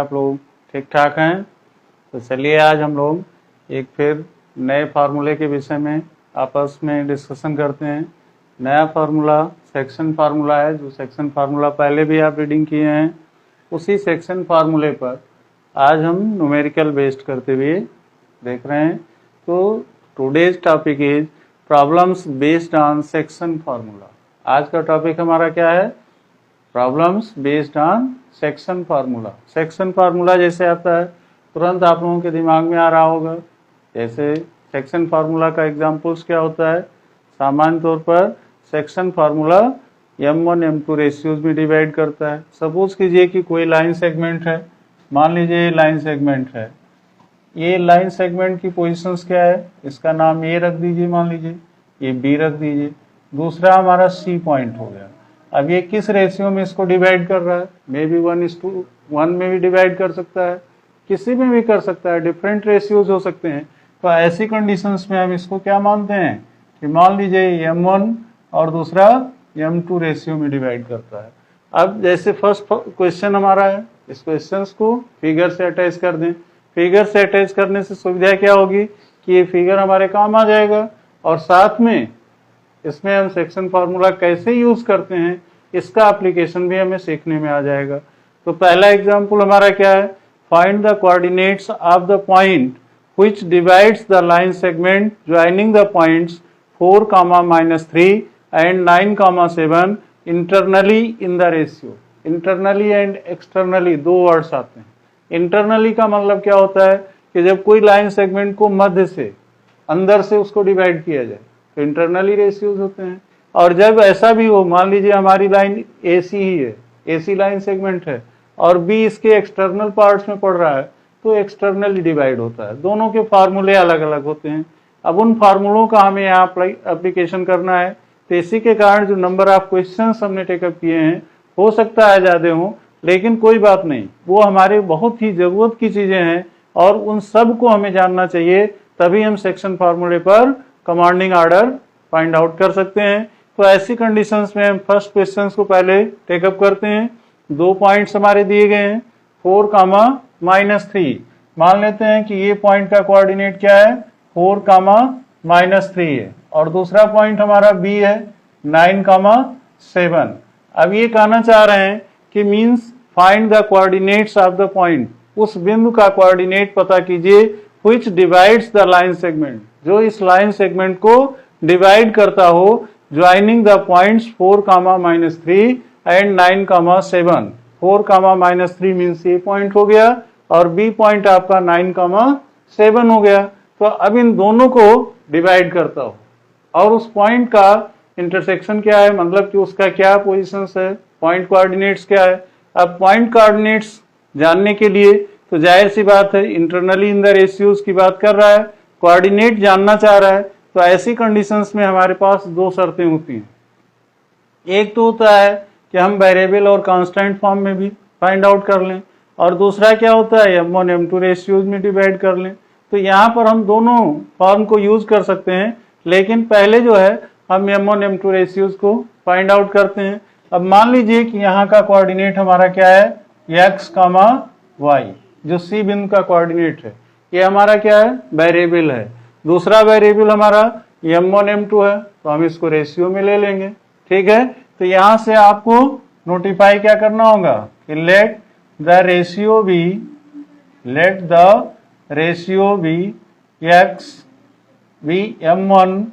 आप लोग ठीक ठाक हैं। तो चलिए आज हम लोग एक फिर नए फार्मूले के विषय में आपस में डिस्कशन करते हैं। नया फार्मूला सेक्शन फार्मूला है, जो सेक्शन फार्मूला पहले भी आप रीडिंग किए हैं। उसी सेक्शन फार्मूले पर आज हम न्यूमेरिकल बेस्ड करते हुए देख रहे हैं। तो today's topic is problems based on section formula. आज का टॉपिक हमारा क्या है? Problems based on section formula. Section formula जैसे आता है तुरंत आप लोगों के दिमाग में आ रहा होगा। जैसे सेक्शन फार्मूला का एग्जांपल्स क्या होता है? सामान्य तौर पर section formula m1 m2 ratios में डिवाइड करता है। सपोज कीजिए कि कोई लाइन सेगमेंट है, मान लीजिए लाइन सेगमेंट है। ये लाइन सेगमेंट की पोजीशंस क्या है? इसका नाम ए रख दीजिए, मान लीजिए ये बी रख दीजिए, दूसरा हमारा सी पॉइंट हो गया। अब ये किस रेशियो में इसको डिवाइड कर रहा है? मे बी 1:1 में भी डिवाइड कर सकता है, किसी में भी कर सकता है, डिफरेंट रेशियोज हो सकते हैं। तो ऐसी कंडीशंस में हम इसको क्या मानते हैं कि मान लीजिए m1 और दूसरा m2 रेशियो में डिवाइड करता है। अब जैसे फर्स्ट क्वेश्चन हमारा है, इस क्वेश्चन को फिगर से अटैच कर दें। फिगर से अटैच करने से सुविधा क्या होगी कि ये फिगर हमारे काम आ जाएगा, और साथ में इसमें हम सेक्शन फार्मूला कैसे यूज करते हैं इसका एप्लीकेशन भी हमें सीखने में आ जाएगा। तो पहला एग्जांपल हमारा क्या है? Find the coordinates of the point which divides the line segment joining the points 4, -3 and 9, 7 internally in the ratio. Internally and externally दो वर्ड्स आते हैं। इंटरनली का मतलब क्या होता है कि जब कोई लाइन सेगमेंट को मध्य से, अंदर से उसको डिवाइड किया जाए तो इंटरनली रेशियोज होते हैं। और जब ऐसा भी हो, मान लीजिए हमारी लाइन एसी ही है, एसी लाइन सेगमेंट है और बी इसके एक्सटर्नल पार्ट्स में पड़ रहा है, तो एक्सटर्नली डिवाइड होता है। दोनों के फार्मूले अलग अलग होते हैं। अब उन फार्मूलों का हमें यहाँ एप्लीकेशन करना है। तो इसी के कारण जो नंबर ऑफ क्वेश्चंस हमने टेकअप किए हैं, हो सकता है ज्यादा हों, लेकिन कोई बात नहीं, वो हमारे बहुत ही जरूरत की चीजें हैं और उन सब को हमें जानना चाहिए, तभी हम सेक्शन फार्मूले पर कमांडिंग ऑर्डर फाइंड आउट कर सकते हैं। तो ऐसी कंडीशंस में हम फर्स्ट क्वेश्चन को पहले टेकअप करते हैं। 2 पॉइंट्स हमारे दिए गए हैं, 4, -3। मान लेते हैं कि ये पॉइंट का कोऑर्डिनेट क्या है? 4, -3 है, और दूसरा पॉइंट हमारा बी है 9, 7। अब ये कहना चाह रहे हैं कि means find the coordinates of the point, उस बिंदु का कोऑर्डिनेट पता कीजिए which divides the line segment, जो इस लाइन सेगमेंट को डिवाइड करता हो, joining the points 4, -3 and 9, 7। 4, -3 means ये पॉइंट हो गया और बी पॉइंट आपका 9, 7 हो गया। तो अब इन दोनों को डिवाइड करता हो और उस पॉइंट का इंटरसेक्शन क्या है, मतलब कि उसका क्या पोजीशंस है, पॉइंट कोऑर्डिनेट्स क्या है। अब पॉइंट कोऑर्डिनेट्स जानने के लिए तो जाहिर सी बात है इंटरनली इन द रेशियोज की बात कर रहा है, कोऑर्डिनेट जानना चाह रहा है। तो ऐसी कंडीशंस में हमारे पास 2 शर्तें होती हैं। एक तो होता है कि हम वेरिएबल और कांस्टेंट फॉर्म में भी फाइंड आउट कर लें, और दूसरा क्या होता है m1 m2 रेशियोज में डिवाइड कर लें। तो यहाँ पर हम दोनों फॉर्म को यूज कर सकते हैं, लेकिन पहले जो है हम m1 m2 रेशियोज को फाइंड आउट करते हैं। अब मान लीजिए कि यहाँ का कोऑर्डिनेट हमारा क्या है? x, y, जो सी बिंदु का कोऑर्डिनेट है, ये हमारा क्या है? वेरिएबल है। दूसरा वेरिएबल हमारा m1 m2 है, तो हम इसको रेशियो में ले लेंगे। ठीक है, तो यहां से आपको नोटिफाई क्या करना होगा कि let the ratio be x be m1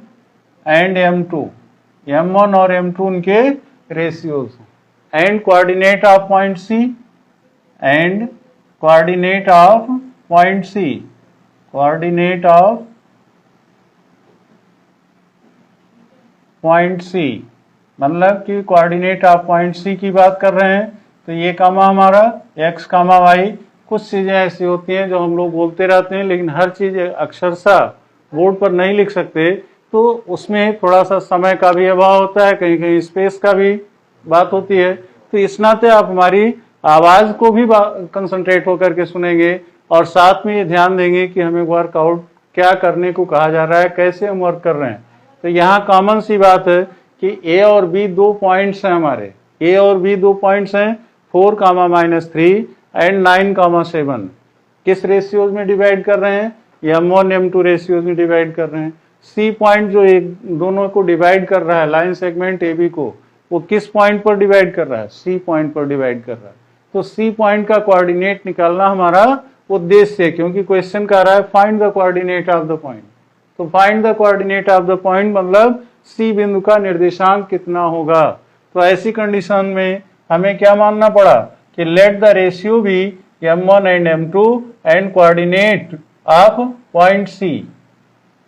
and m2, m1 और m2 उनके ratios, and coordinate of point C, and coordinate of point C, coordinate of point C, मतलब कि कोऑर्डिनेट ऑफ पॉइंट C की बात कर रहे हैं। तो ये कामा हमारा x, y, कुछ चीजें ऐसी होती हैं जो हम लोग बोलते रहते हैं, लेकिन हर चीज अक्षरशः बोर्ड पर नहीं लिख सकते, तो उसमें थोड़ा सा समय का भी अभाव होता है, कहीं कहीं स्पेस का भी बात होती है। तो इस नाते आप हमारी आवाज को भी कंसंट्रेट होकर के सुनेंगे और साथ में ये ध्यान देंगे कि हमें वर्कआउट क्या करने को कहा जा रहा है, कैसे हम वर्क कर रहे हैं। तो यहाँ कॉमन सी बात है कि ए और बी 2 पॉइंट्स हैं हमारे, ए और बी 2 पॉइंट्स हैं, 4, -3 एंड 9,7 किस रेशियोज में डिवाइड कर रहे हैं? M1 M2 रेशियोज में डिवाइड कर रहे हैं। सी पॉइंट जो एक दोनों को डिवाइड कर रहा है, लाइन सेगमेंट AB को, वो किस पॉइंट पर डिवाइड कर रहा है? सी पॉइंट पर डिवाइड कर रहा है। तो सी पॉइंट का कोऑर्डिनेट निकालना हमारा उद्देश्य है, क्योंकि क्वेश्चन कह रहा है find the coordinate of the point. तो find the coordinate of the point मतलब सी बिंदु का निर्देशांक कितना होगा। तो ऐसी कंडीशन में हमें क्या मानना पड़ा कि let the ratio be M1 and M2 and coordinate of point C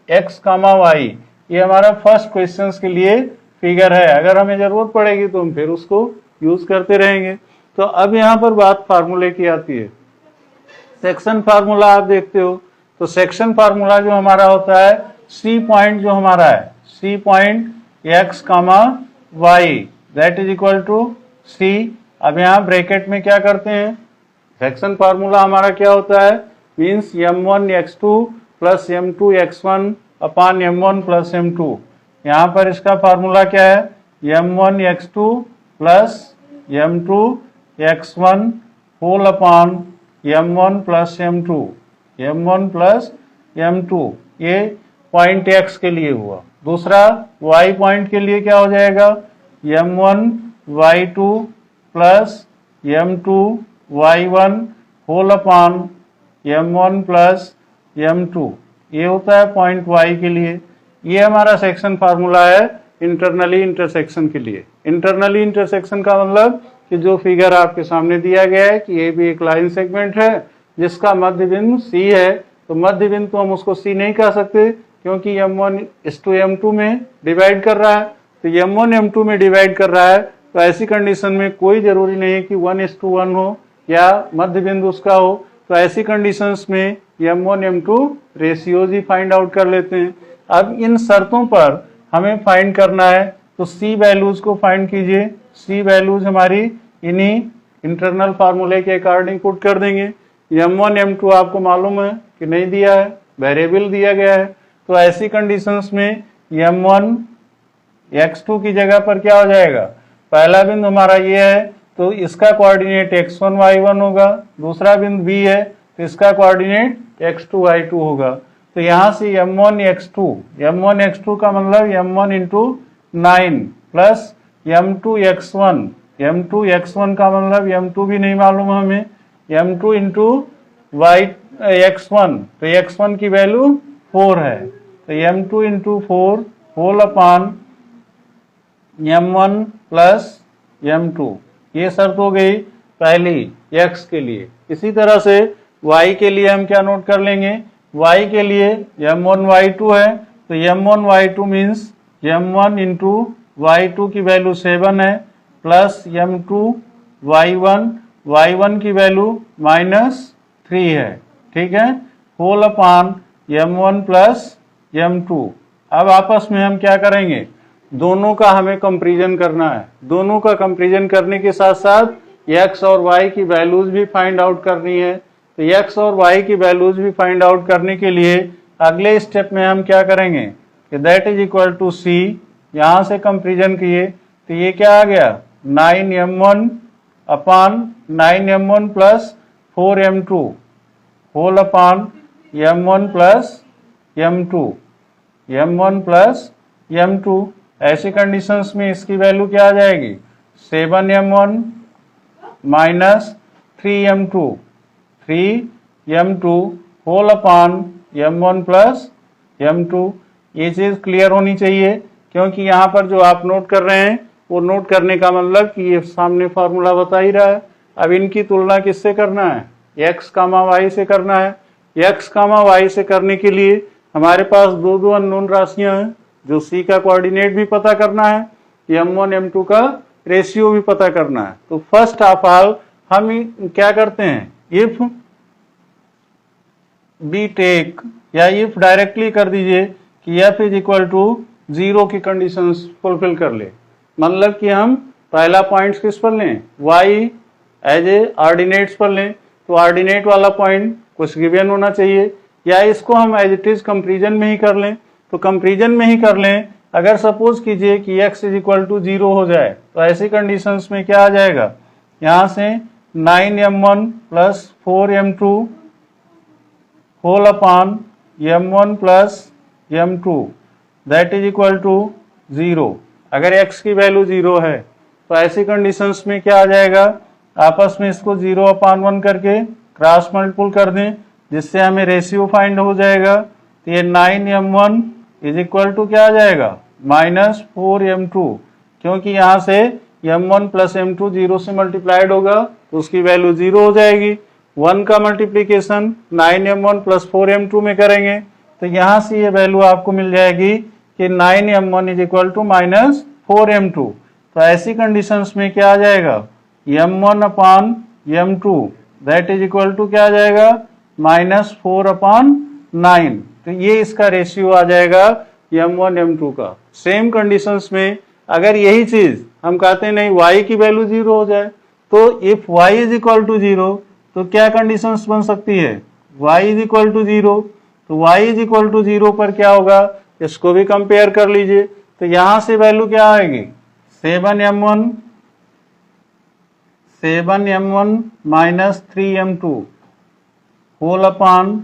x, y। ये हमारा फर्स्ट क्वेश्चन के लिए फिगर है। अगर हमें जरूरत पड़ेगी तो हम फिर उसको यूज करते रहेंगे। तो अब यहाँ पर बात फार्मूले की आती है। सेक्शन फार्मूला आप देखते हो, तो सेक्शन फार्मूला जो हमारा होता है, सी पॉइंट जो हमारा है, C point x, y that is equal to C. अब यहाँ ब्रैकेट में क्या करते हैं? सेक्शन फार्मूला हमारा क्या होता है? Means M1 x2 plus M2 x1 upon M1 plus M2। यहाँ पर इसका फार्मूला क्या है? M1 x2 plus M2 x1 whole upon M1 plus M2, M1 plus M2। ये पॉइंट x के लिए हुआ। दूसरा y पॉइंट के लिए क्या हो जाएगा? M1 y2 plus M2 y1 whole upon M1 plus M2। ये होता है पॉइंट y के लिए। ये हमारा सेक्शन फार्मूला है इंटरनली इंटरसेक्शन के लिए। इंटरनली इंटरसेक्शन का मतलब कि जो फिगर आपके सामने दिया गया है कि ये भी एक लाइन सेगमेंट है जिसका मध्य बिंदु C है। तो मध्य बिंदु तो हम उसको C नहीं कह सकते, क्योंकि M1:M2 में डिवाइड कर रहा है। तो M1 M2 में डिवाइड कर रहा है, तो ऐसी कंडीशन में कोई जरूरी नहीं है कि 1:1 हो या मध्य बिंदु उसका हो। तो ऐसी कंडीशंस में M1 M2 रेशियोज ही फाइंड आउट कर लेते हैं। अब इन शर्तों पर हमें फाइंड करना है, तो C वैल्यूज को फाइंड कीजिए। C वैल्यूज हमारी इन्हीं इंटरनल फार्मूले के अकॉर्डिंग पुट कर देंगे। M1 M2 आपको मालूम है कि नहीं दिया है, वेरिएबल दिया गया है। तो ऐसी कंडीशंस में M1 x2 की जगह पर क्या हो जाएगा? पहला बिंदु हमारा ये है, तो इसका कोऑर्डिनेट x1 y1 होगा। दूसरा बिंदु B है, तो इसका कोऑर्डिनेट x2 y2 होगा। तो यहाँ से M1 x2 का मतलब M1 into 9 plus M2 x1 का मतलब M2 भी नहीं मालूम हमें, M2 इंटू x1, तो x1 की वैल्यू 4 है। तो M2 into 4 whole upon M1 plus M2। ये शर्त हो गई पहली x के लिए। इसी तरह से y के लिए हम क्या नोट कर लेंगे? y के लिए M1 y2 है, तो M1 y2 means M1 into y2 की वैल्यू 7 है प्लस M2 y1 की वैल्यू -3 है, ठीक है, whole upon M1 plus M2। अब आपस में हम क्या करेंगे? दोनों का हमें कंपैरिजन करना है। दोनों का कंपैरिजन करने के साथ साथ x और y की वैल्यूज भी फाइंड आउट करनी है। तो x और y की वैल्यूज भी फाइंड आउट करने के लिए अगले स्टेप में हम क्या करेंगे कि that is equal to c। यहाँ से कंपैरिजन किए तो ये क्या आ गया? 9m1 upon 9m1 plus 4m2 whole upon m1 plus m2, m1 plus m2। ऐसी कंडीशंस में इसकी वैल्यू क्या आ जाएगी? 7m1 minus 3m2 whole upon m1 plus m2। ये चीज क्लियर होनी चाहिए, क्योंकि यहाँ पर जो आप नोट कर रहे हैं वो नोट करने का मतलब कि ये सामने फार्मूला बता ही रहा है। अब इनकी तुलना किससे करना है? x, y से करना है। x, y से करने के लिए हमारे पास दो अननोन राशियां हैं, जो C का कोऑर्डिनेट भी पता करना है, M1 M2 का रेशियो भी पता करना है। तो फर्स्ट ऑफ ऑल हम क्या करते हैं? इफ बी टेक या इफ डायरेक्टली कर दीजिए कि f इज इक्वल टू 0 की कंडीशंस फुलफिल कर ले। मतलब कि हम पहला पॉइंट किस पर लें? y एज ए ऑर्डिनेट्स पर लें। तो ऑर्डिनेट वाला पॉइंट कुछ गिवन होना चाहिए, या इसको हम एज इट इज कंपैरिजन में ही कर लें। तो कंपैरिजन में ही कर लें। अगर सपोज कीजिए कि x इज इक्वल टू 0 हो जाए, तो ऐसी कंडीशंस में क्या आ जाएगा? यहाँ से 9m1 plus 4m2 whole upon m1 plus m2 that is equal to 0। अगर x की वैल्यू 0 है तो ऐसी कंडीशंस में क्या आ जाएगा, आपस में इसको 0/1 करके क्रॉस मल्टीपल कर दें, जिससे हमें रेशियो फाइंड हो जाएगा। तो ये 9m1 इज इक्वल टू क्या आ जाएगा, -4m2, क्योंकि यहाँ से m1 प्लस m2 0 से मल्टीप्लाइड होगा तो उसकी वैल्यू 0 हो जाएगी। 1 का मल्टीप्लीकेशन 9m1 प्लस 4m2 में करेंगे तो यहाँ से ये वैल्यू आपको मिल जाएगी कि 9m1 is equal to -4m2। तो ऐसी कंडीशंस में क्या आ जाएगा, m1/m2 that is equal to क्या आ जाएगा, -4/9। तो ये इसका रेशियो आ जाएगा m1 m2 का। सेम कंडीशंस में अगर यही चीज हम कहते हैं नहीं y की वैल्यू 0 हो जाए, तो if y is equal to 0 तो क्या कंडीशंस बन सकती है, y इज इक्वल टू 0। तो y इज इक्वल टू 0 पर क्या होगा, इसको भी कंपेयर कर लीजिए। तो यहां से वैल्यू क्या आएगी, 7m1 minus 3m2 whole upon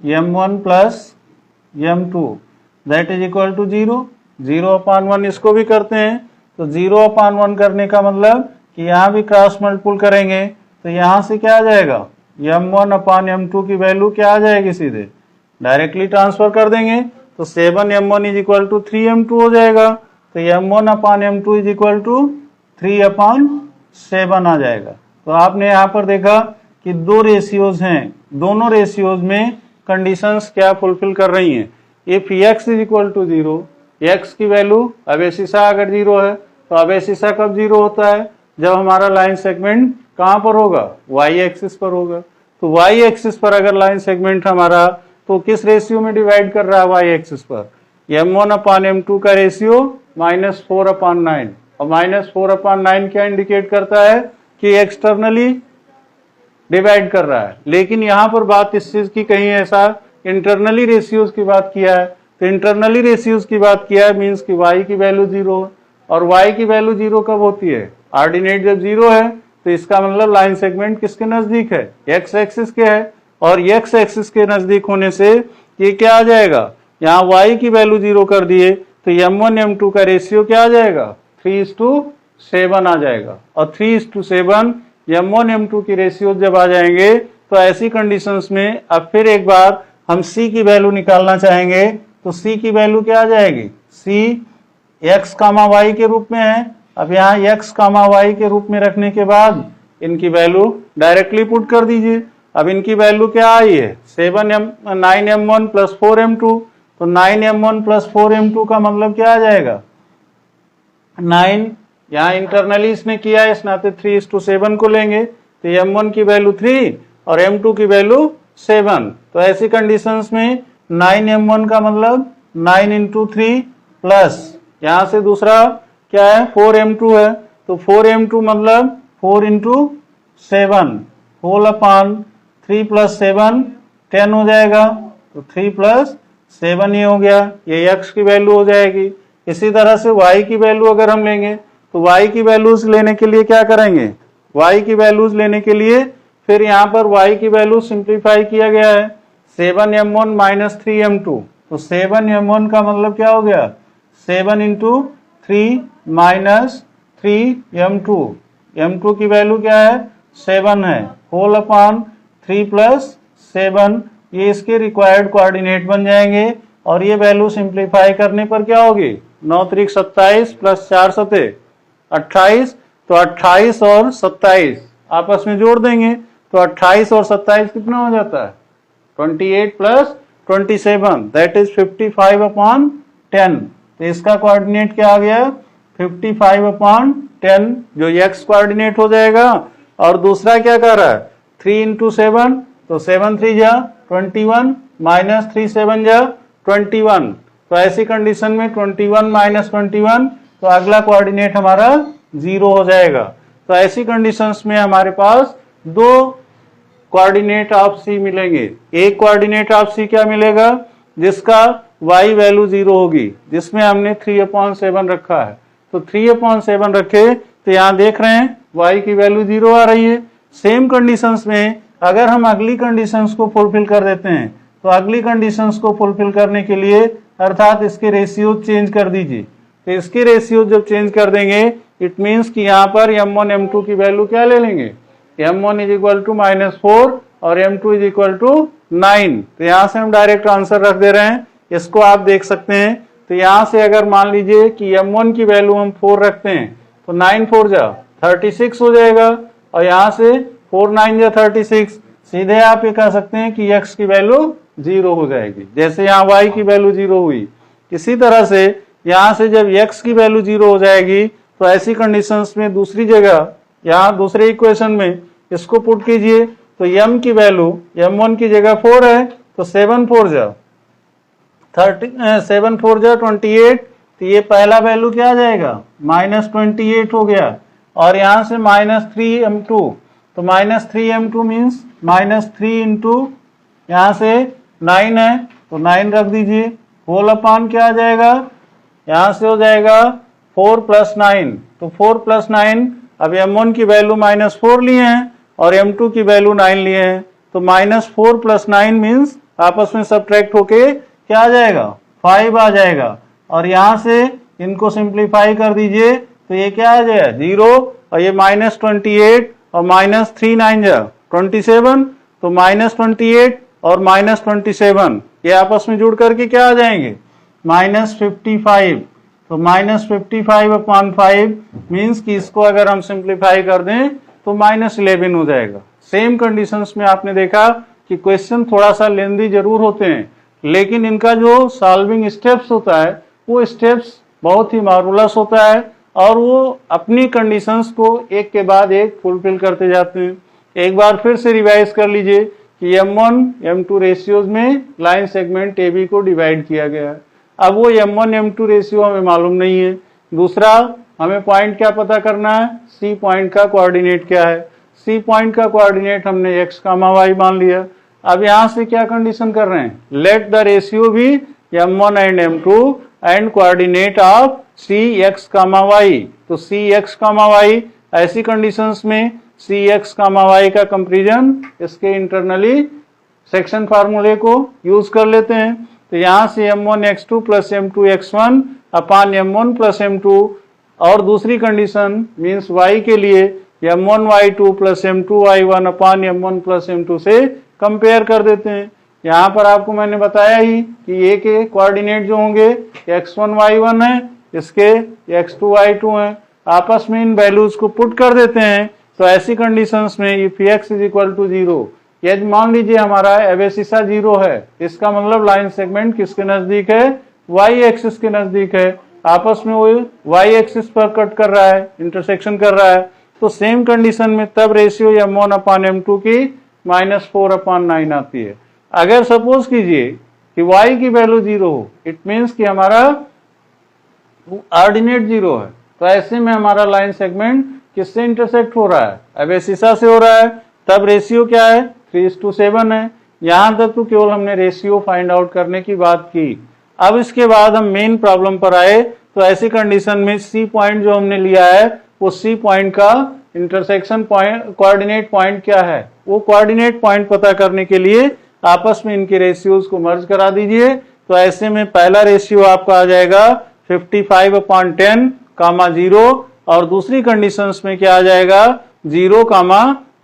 m1 plus m2 that is equal to 0। 0/1 इसको भी करते हैं तो 0/1 करने का मतलब कि यहाँ भी क्रॉस मल्टीपल करेंगे तो यहाँ से क्या आ जाएगा, m1/m2 की वैल्यू क्या आ जाएगी, सीधे डायरेक्टली ट्रांसफर कर देंगे तो 7m1 is equal to 3m2 हो जाएगा। तो m1/m2 इज इक्वल टू 3/7 आ जाएगा। तो आपने यहाँ पर देखा कि दो रेशियोज हैं, दोनों रेशियोज में कंडीशंस क्या फुलफिल कर रही हैं। If x is equal to 0, x की वैल्यू अबेसिसा अगर 0 है तो अबेसिसा कब 0 होता है, जब हमारा लाइन सेगमेंट कहाँ पर होगा, y एक्सिस पर होगा। तो y एक्सिस पर अगर लाइन सेगमेंट हमारा तो किस रेशियो में डिवाइड कर रहा है, y एक्सिस पर m1/m2 का रेशियो -4/9, और -4/9 क्या इंडिकेट करता है कि एक्सटर्नली डिवाइड कर रहा है। लेकिन यहाँ पर बात इस चीज की कहीं ऐसा इंटरनली रेशियोज की बात किया है, तो इंटरनली रेशियोज की बात किया है मीन्स कि y की वैल्यू 0 है, और y की वैल्यू 0 कब होती है, ऑर्डिनेट जब 0 है, तो इसका मतलब लाइन सेगमेंट किसके नजदीक है, x एक्सिस के है, और x एक्सिस के नजदीक होने से ये क्या आ जाएगा, यहाँ y की वैल्यू 0 कर दिए तो m1 m2 का रेशियो क्या आ जाएगा, 3:7 आ जाएगा। और 3:7 m1 m2 की रेशियो जब आ जाएंगे तो ऐसी कंडीशंस में अब फिर एक बार हम c की वैल्यू निकालना चाहेंगे तो c की वैल्यू क्या आ जाएगी, c x, y के रूप में है। अब यहाँ x, y के रूप में रखने के बाद इनकी वैल्यू डायरेक्टली पुट कर दीजिए। अब इनकी वैल्यू क्या आई है, 9m1 प्लस 4m2, तो 9m1 प्लस 4m2 का मतलब क्या आ जाएगा, 9 यहाँ इंटरनली इसने किया है, इस नाते 3:7 को लेंगे तो m1 की वैल्यू 3 और m2 की वैल्यू 7। तो ऐसी कंडीशंस में 9m1 का मतलब 9 इंटू 3 प्लस यहाँ से दूसरा क्या है 4m2 है, तो 4m2 मतलब 4 इंटू 7 होल अपॉन 3 प्लस 7 10 हो जाएगा, तो 3 प्लस 7 ये हो गया, ये x की वैल्यू हो जाएगी। इसी तरह से y की वैल्यू अगर हम लेंगे तो y की वैल्यूज लेने के लिए क्या करेंगे, y की वैल्यूज लेने के लिए फिर यहाँ पर y की वैल्यू सिंप्लीफाई किया गया है, 7m1 माइनस 3m2, तो 7m1 का मतलब क्या हो गया, 7 इंटू 3 माइनस 3m2, m2 की वैल्यू क्या है 7 है, होल अपॉन 3 प्लस 7, ये इसके रिक्वायर्ड कोऑर्डिनेट बन जाएंगे। और ये वैल्यू सिंप्लीफाई करने पर क्या होगी, 9 त्रिक 27 प्लस 4 सते 28, तो 28 और 27 आपस में जोड़ देंगे तो 28 और 27 कितना हो जाता है, 28 प्लस 27 दैट इज 55/10। तो इसका कोऑर्डिनेट क्या आ गया, 55/10 जो x कोऑर्डिनेट हो जाएगा। और दूसरा क्या कर रहा है, 3 इंटू 7, तो 7 3 जा 21 माइनस 3 7 जा 21, तो ऐसी कंडीशन में 21 माइनस 21, तो अगला कोऑर्डिनेट हमारा 0 हो जाएगा। तो ऐसी कंडीशंस में हमारे पास दो कोऑर्डिनेट ऑफ c मिलेंगे। एक कोऑर्डिनेट ऑफ c क्या मिलेगा, जिसका y वैल्यू 0 होगी, जिसमें हमने 3/7 रखा है, तो 3/7 रखे तो यहाँ देख रहे हैं y की वैल्यू 0 आ रही है। सेम कंडीशंस में अगर हम अगली कंडीशंस को फुलफिल कर देते हैं तो अगली कंडीशंस को फुलफिल करने के लिए अर्थात इसके रेशियो चेंज कर दीजिए। तो इसके रेशियो जब चेंज कर देंगे इट मीन्स कि यहाँ पर m1 m2 की वैल्यू क्या ले लेंगे, m1 इज इक्वल टू -4 और m2 इज इक्वल टू 9। तो यहाँ से हम डायरेक्ट आंसर रख दे रहे हैं, इसको आप देख सकते हैं। तो यहाँ से अगर मान लीजिए कि m1 की वैल्यू हम 4 रखते हैं तो 9 4 जा 36 हो जाएगा और यहाँ से 4 9 जा 36। सीधे आप ये कह सकते हैं कि x की वैल्यू 0 हो जाएगी, जैसे यहाँ y की वैल्यू 0 हुई। इसी तरह से यहाँ से जब x की वैल्यू 0 हो जाएगी तो ऐसी कंडीशंस में दूसरी जगह यहाँ दूसरे इक्वेशन में इसको पुट कीजिए। तो m की वैल्यू m1 की जगह 4 है तो 7 4 जा 28। तो ये पहला वैल्यू क्या आ जाएगा -28 हो गया और यहाँ से -3m2। तो -3m2 मीन्स -3 इंटू यहाँ से 9 है तो 9 रख दीजिए, होल अपान क्या आ जाएगा, यहाँ से हो जाएगा 4 + 9। तो 4 + 9, अब m1 की वैल्यू -4 लिए हैं और m2 की वैल्यू 9 लिए हैं। तो -4 + 9 मीन्स आपस में सब्ट्रैक्ट होके क्या आ जाएगा 5 आ जाएगा और यहाँ से इनको सिंप्लीफाई कर दीजिए तो ये क्या आ जाएगा 0 और ये -28 और -3 9 जा 27। तो -28 और -27 ये आपस में जुड़ करके क्या आ जाएंगे -55। तो -55/5 मीन्स कि इसको अगर हम सिंप्लीफाई कर दें तो -11 हो जाएगा। सेम कंडीशंस में आपने देखा कि क्वेश्चन थोड़ा सा लेंदी जरूर होते हैं लेकिन इनका जो सॉल्विंग स्टेप्स होता है वो स्टेप्स बहुत ही मार्वलस होता है और वो अपनी कंडीशंस को एक के बाद एक फुलफिल करते जाते हैं। एक बार फिर से रिवाइज कर लीजिए कि m1 m2 रेशियोज में लाइन सेगमेंट AB को डिवाइड किया गया है। अब वो m1 m2 रेशियो हमें मालूम नहीं है। दूसरा, हमें पॉइंट क्या पता करना है, C पॉइंट का कोऑर्डिनेट क्या है। C पॉइंट का कोऑर्डिनेट हमने x, y मान लिया। अब यहाँ से क्या कंडीशन कर रहे हैं, लेट द रेशियो भी m1 and m2 and coordinate of cx, y। तो cx, y ऐसी कंडीशंस में cx, y का कंपैरिजन इसके इंटरनली सेक्शन फार्मूले को यूज कर लेते हैं। तो यहाँ से m1 x2 + m2 x1 upon m1 + m2 और दूसरी कंडीशन मीन्स y के लिए m1 y2 + m2 y1 अपान m1 + m2 से कंपेयर कर देते हैं। यहाँ पर आपको मैंने बताया ही कि a के कोऑर्डिनेट जो होंगे x1 y1 है, इसके x2 y2 है। आपस में इन वैल्यूज को पुट कर देते हैं तो ऐसी कंडीशंस में इफ x = 0, यदि मान लीजिए हमारा एबेसिसा 0 है, इसका मतलब लाइन सेगमेंट किसके नजदीक है, y एक्सिस के नजदीक है। आपस में वो y एक्सिस पर कट कर रहा है, इंटरसेक्शन कर रहा है। तो सेम कंडीशन में तब रेशियो m1/m2 की -4/9 आती है। अगर सपोज कीजिए कि y की वैल्यू 0 हो, इट मीन्स कि हमारा ऑर्डिनेट 0 है, तो ऐसे में हमारा लाइन सेगमेंट किससे इंटरसेक्ट हो रहा है, एबेसिसा से हो रहा है। तब रेशियो क्या है 3:7 है। यहां तक तो केवल हमने रेशियो फाइंड आउट करने की बात की। अब इसके बाद हम मेन प्रॉब्लम पर आए तो ऐसी कंडीशन में C पॉइंट जो हमने लिया है वो C पॉइंट का इंटरसेक्शन पॉइंट कोऑर्डिनेट पॉइंट क्या है, वो कोऑर्डिनेट पॉइंट पता करने के लिए आपस में इनके रेशियोज को मर्ज करा दीजिए। तो ऐसे में पहला रेशियो आपका आ जाएगा 55/10, 0 और दूसरी कंडीशंस में क्या आ जाएगा 0,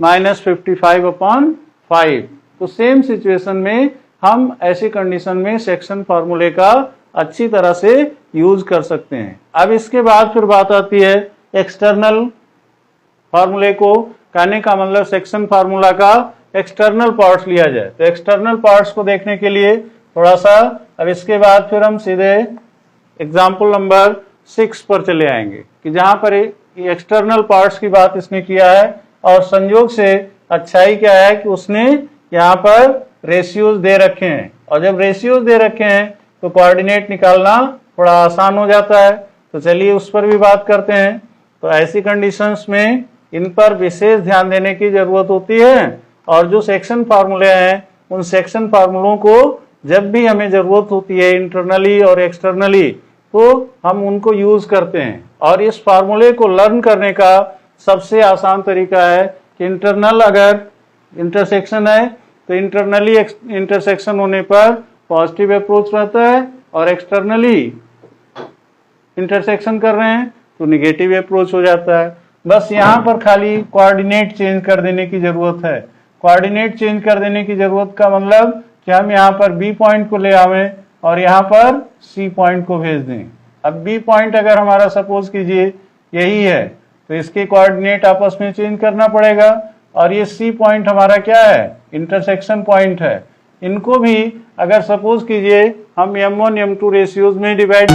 -55/5। तो सेम सिचुएशन में हम ऐसी कंडीशन में सेक्शन फार्मूले का अच्छी तरह से यूज कर सकते हैं। अब इसके बाद फिर बात आती है एक्सटर्नल फार्मूले को, कहने का मतलब सेक्शन फार्मूला का एक्सटर्नल पार्ट्स लिया जाए। तो एक्सटर्नल पार्ट्स को देखने के लिए थोड़ा सा अब इसके बाद फिर हम सीधे एग्जाम्पल नंबर 6 पर चले आएंगे कि जहां पर एक्सटर्नल पार्ट्स की बात इसने किया है और संयोग से अच्छाई क्या है कि उसने यहाँ पर रेशियोज दे रखे हैं और जब रेशियोज दे रखे हैं तो कोऑर्डिनेट निकालना थोड़ा आसान हो जाता है। तो चलिए उस पर भी बात करते हैं। तो ऐसी कंडीशंस में इन पर विशेष ध्यान देने की जरूरत होती है और जो सेक्शन फार्मूले हैं उन सेक्शन फार्मूलों को जब भी हमें जरूरत होती है इंटरनली और एक्सटर्नली तो हम उनको यूज करते हैं और इस फार्मूले को लर्न करने का सबसे आसान तरीका है कि इंटरनल अगर इंटरसेक्शन है तो इंटरनली इंटरसेक्शन होने पर पॉजिटिव अप्रोच रहता है, और एक्सटर्नली इंटरसेक्शन कर रहे हैं तो निगेटिव अप्रोच हो जाता है। बस यहाँ पर खाली कोऑर्डिनेट चेंज कर देने की जरूरत है। कोऑर्डिनेट चेंज कर देने की जरूरत का मतलब कि हम यहाँ पर बी पॉइंट को ले आवें और यहाँ पर सी पॉइंट को भेज दें। अब बी पॉइंट अगर हमारा सपोज कीजिए यही है तो इसके कोऑर्डिनेट आपस में चेंज करना पड़ेगा, और ये सी पॉइंट हमारा क्या है, इंटरसेक्शन पॉइंट है। इनको भी अगर सपोज कीजिए हम m1 m2 रेशियोज में डिवाइड